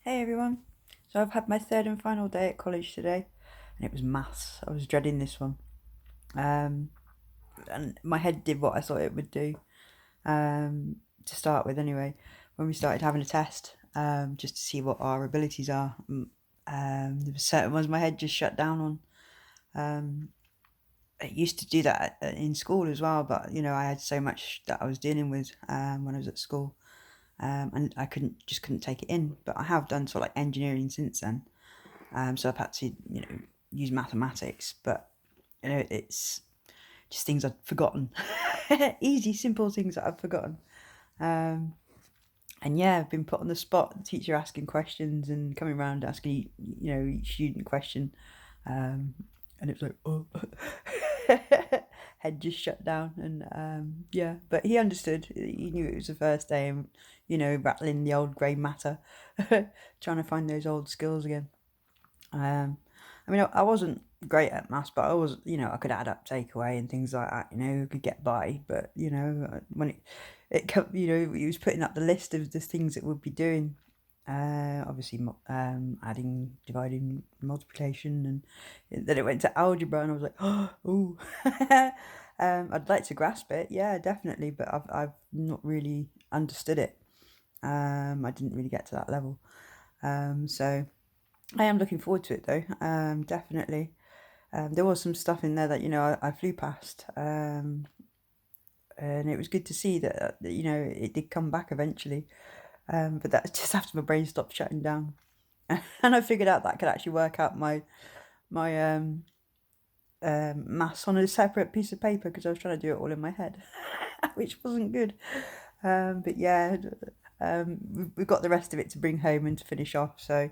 Hey everyone. So I've had my third and final day at college today, and it was maths. I was dreading this one. Um, and my head did what I thought it would do. To start with, anyway, when we started having a test, just to see what our abilities are. There were certain ones my head just shut down on. Um, it used to do that in school as well, but I had so much that I was dealing with when I was at school, and I couldn't take it in. But I have done sort of like engineering since then. So I've had to, use mathematics, but it's just things I've forgotten. Easy, simple things that I've forgotten. Um, and yeah, I've been put on the spot. The teacher asking questions and coming around asking, each student question. Um, and it was like, oh, head just shut down. And yeah, but he understood. He knew it was the first day, and rattling the old grey matter, trying to find those old skills again. I wasn't great at maths, but I was, I could add up, take away, and things like that. Could get by. But when he was putting up the list of the things that we'd be doing. Obviously, adding, dividing, multiplication, and then it went to algebra, and I was like, oh, ooh. I'd like to grasp it, yeah, definitely, but I've not really understood it. I didn't really get to that level. So I am looking forward to it though. Definitely. There was some stuff in there that I flew past, and it was good to see that it did come back eventually. But that's just after my brain stopped shutting down, and I figured out that I could actually work out my maths on a separate piece of paper because I was trying to do it all in my head, which wasn't good. But yeah, we've got the rest of it to bring home and to finish off. So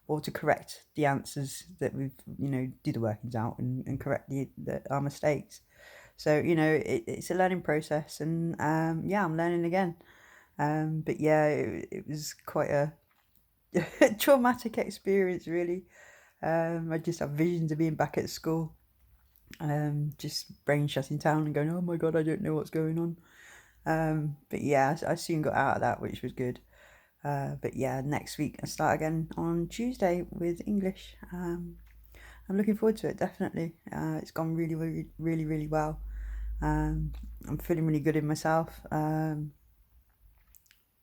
or to correct the answers that we've do the workings out and correct our mistakes. So it's a learning process, and yeah, I'm learning again. But yeah, it was quite a traumatic experience, really. I just have visions of being back at school, just brain shutting down and going, oh my god, I don't know what's going on. But yeah, I soon got out of that, which was good. But yeah, next week I start again on Tuesday with English. I'm looking forward to it, definitely. It's gone really, really, really, really well. I'm feeling really good in myself,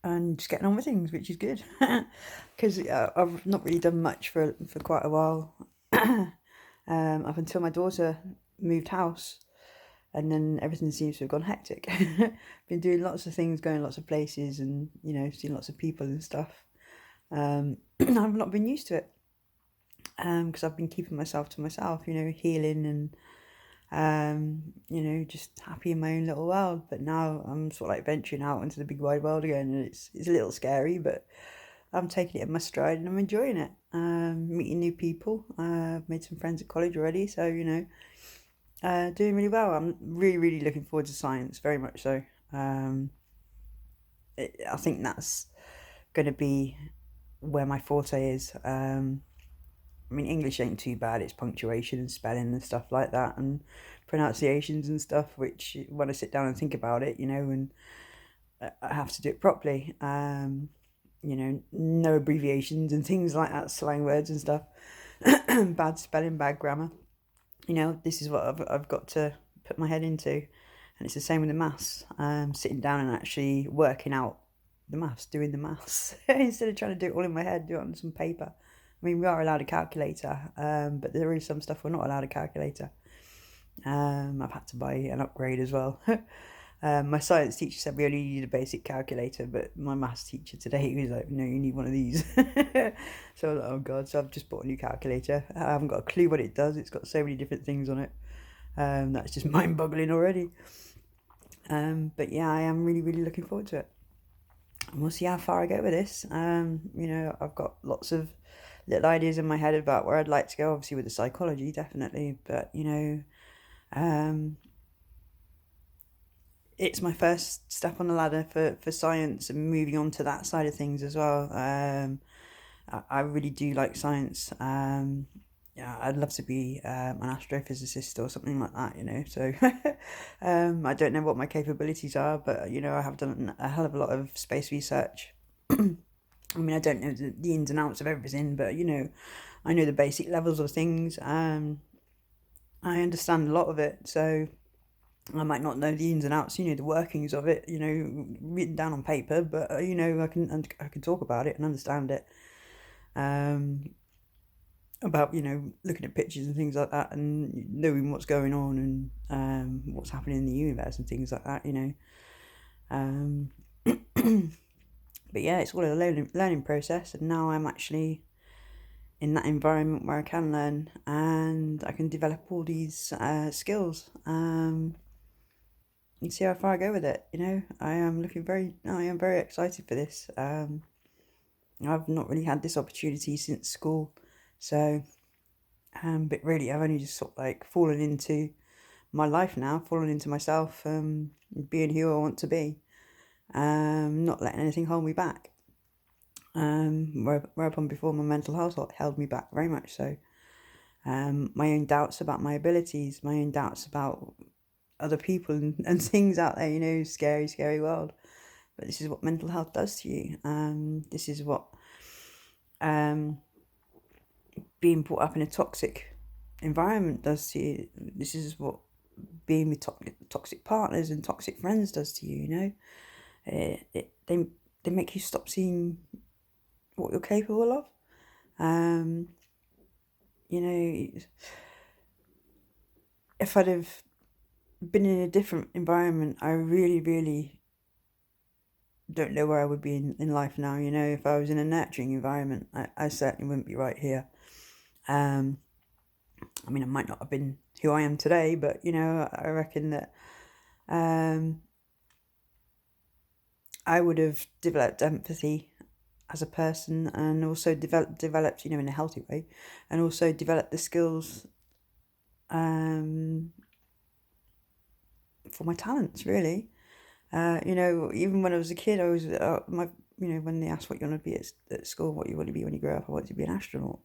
and just getting on with things, which is good. Because I've not really done much for quite a while, up until my daughter moved house, and then everything seems to have gone hectic. Been doing lots of things, going lots of places, and seeing lots of people and stuff. I've not been used to it because I've been keeping myself to myself, healing and just happy in my own little world. But now I'm sort of like venturing out into the big wide world again, and it's a little scary, but I'm taking it in my stride and I'm enjoying it. Meeting new people. I've made some friends at college already, so doing really well. I'm really, really looking forward to science, very much so. Um, I think that's going to be where my forte is. English ain't too bad. It's punctuation and spelling and stuff like that, and pronunciations and stuff. Which, when I sit down and think about it, and I have to do it properly. No abbreviations and things like that, slang words and stuff. Bad spelling, bad grammar. This is what I've got to put my head into, and it's the same with the maths. Sitting down and actually working out the maths, doing the maths instead of trying to do it all in my head, do it on some paper. We are allowed a calculator, but there is some stuff we're not allowed a calculator. I've had to buy an upgrade as well. My science teacher said we only need a basic calculator, but my maths teacher today was like, no, you need one of these. So I was like, oh god, so I've just bought a new calculator. I haven't got a clue what it does. It's got so many different things on it. That's just mind boggling already. But yeah, I am really, really looking forward to it. And we'll see how far I go with this. I've got lots of little ideas in my head about where I'd like to go, obviously with the psychology, definitely. But um, it's my first step on the ladder for science and moving on to that side of things as well. I really do like science. Yeah, I'd love to be an astrophysicist or something like that, So I don't know what my capabilities are, but I have done a hell of a lot of space research. I mean, I don't know the ins and outs of everything, but you know, I know the basic levels of things. I understand a lot of it, so I might not know the ins and outs, you know, the workings of it, you know, written down on paper, but you know, I can talk about it and understand it. Um, about, you know, looking at pictures and things like that, and knowing what's going on, and what's happening in the universe and things like that, you know. Um, but yeah, it's all a learning process, and now I'm actually in that environment where I can learn and I can develop all these skills, and see how far I go with it. You know, I am very excited for this. I've not really had this opportunity since school, so but really I've only just sort of like fallen into my life now, fallen into myself, being who I want to be, not letting anything hold me back. Whereupon before my mental health held me back very much so. My own doubts about my abilities, my own doubts about other people and things out there, you know, scary, scary world. But this is what mental health does to you. This is what um, being brought up in a toxic environment does to you. This is what being with toxic partners and toxic friends does to you, you know. They make you stop seeing what you're capable of. You know, if I'd have been in a different environment, I really, really don't know where I would be in life now. You know, if I was in a nurturing environment, I certainly wouldn't be right here. Um, I mean, I might not have been who I am today, but you know, I reckon that um, I would have developed empathy as a person, and also developed, you know, in a healthy way, and also developed the skills um, for my talents, really. You know, even when I was a kid, I was you know, when they asked what you want to be at school, what you want to be when you grow up, I wanted to be an astronaut.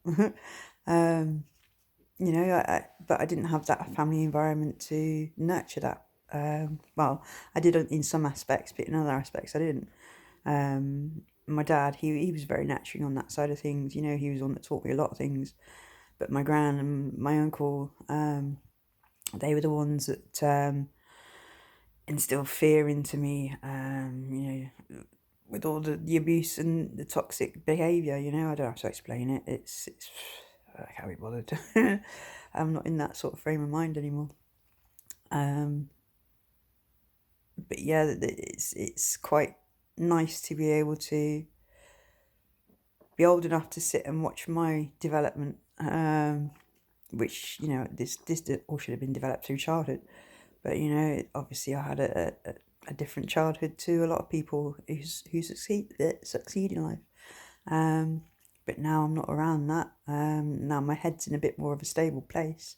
um, you know, but I didn't have that family environment to nurture that. Well, I did in some aspects, but in other aspects, I didn't. My dad, he was very nurturing on that side of things. You know, he was the one that taught me a lot of things. But my gran and my uncle, they were the ones that instilled fear into me. You know, with all the abuse and the toxic behaviour. You know, I don't have to explain it. It's I can't be bothered. I'm not in that sort of frame of mind anymore. But yeah, it's quite nice to be able to be old enough to sit and watch my development, which, you know, this all should have been developed through childhood. But you know, obviously, I had a different childhood to a lot of people who succeed in life. But now I'm not around that. Now my head's in a bit more of a stable place.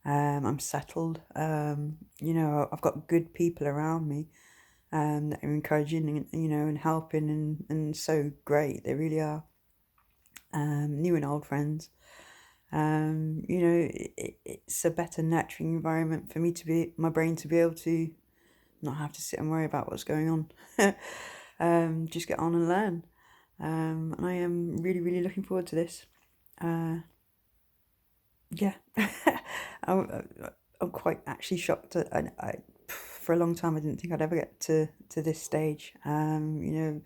I'm settled. You know, I've got good people around me that are encouraging and, you know, and helping, and so great. They really are. New and old friends. You know, it's a better nurturing environment for me to be, my brain to be able to not have to sit and worry about what's going on. Just get on and learn. And I am really, really looking forward to this. Yeah, I'm quite actually shocked. For a long time, I didn't think I'd ever get to this stage. You know,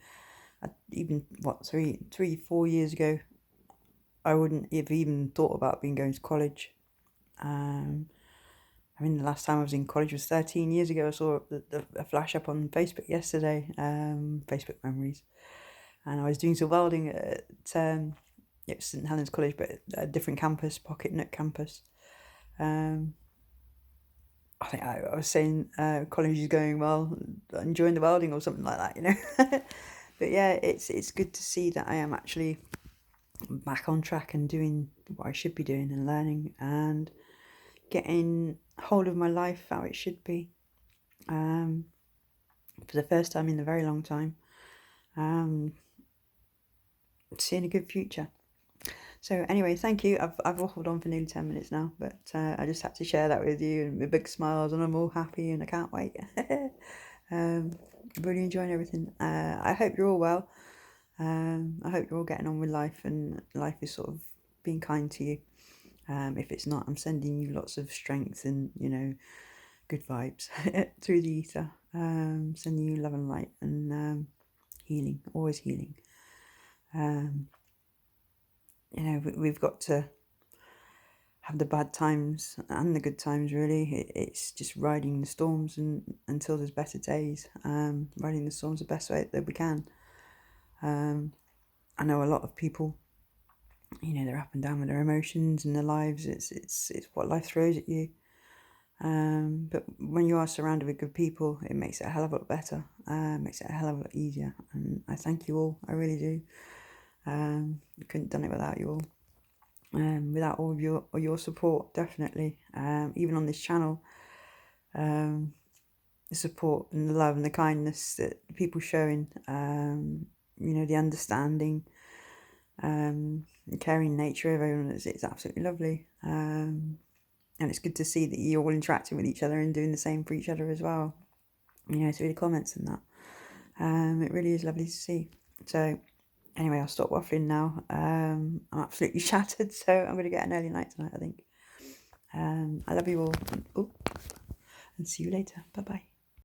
even what 4 years ago, I wouldn't have even thought about going to college. I mean, the last time I was in college was 13 years ago. I saw a flash up on Facebook yesterday, Facebook memories. And I was doing some welding at St Helens College, but a different campus, Pocket Nook campus. I think I was saying college is going well, enjoying the welding or something like that, you know. But yeah, it's good to see that I am actually back on track and doing what I should be doing and learning and getting hold of my life how it should be. For the first time in a very long time, seeing a good future. So anyway, thank you. I've waffled on for nearly 10 minutes now, but I just had to share that with you, and with big smiles, and I'm all happy and I can't wait. Really enjoying everything. I hope you're all well. I hope you're all getting on with life, and life is sort of being kind to you. If it's not, I'm sending you lots of strength and, good vibes through the ether. Sending you love and light and healing, always healing. We've got to have the bad times and the good times, really. It's just riding the storms until there's better days. Riding the storms the best way that we can. I know a lot of people, they're up and down with their emotions and their lives. It's what life throws at you. But when you are surrounded with good people, it makes it a hell of a lot better. Makes it a hell of a lot easier. And I thank you all. I really do. I couldn't have done it without you all. Without all of your support, definitely. Even on this channel, the support and the love and the kindness that people showing, the understanding, the caring nature of everyone, it's absolutely lovely. And it's good to see that you're all interacting with each other and doing the same for each other as well, through the comments and that. It really is lovely to see. So anyway, I'll stop waffling now. I'm absolutely shattered, so I'm going to get an early night tonight, I think. I love you all, and see you later. Bye bye.